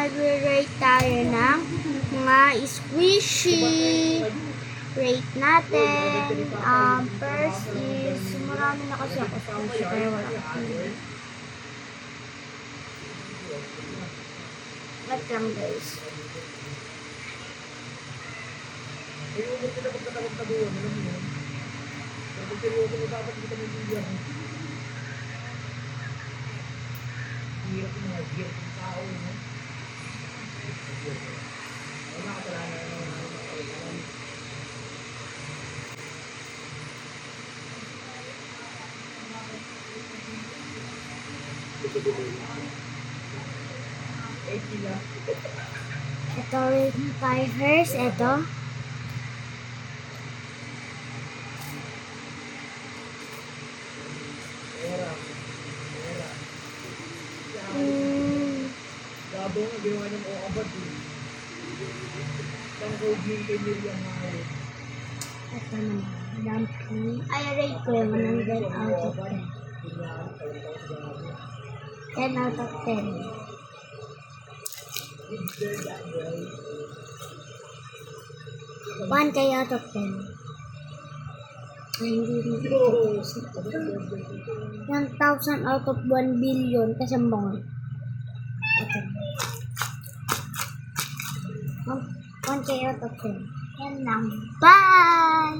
mag-rate tayo ng mga squishy. Rate natin. First is, marami na kasi ako squishy, kaya wala ko. Wait lang guys. Ito rin Tigers, ito. Gabo nga, ginawa niyang okabad eh. Tangkod yung kay Miriam Mahal. Ito naman, dumpling. Ay, rate ko yung 100 out of 10. 10 out of 10. 1K out of 10. Ay, hindi na. 1,000 out of 1 billion kasi mga. Ito. 1K out of 10. Yan lang. Bye!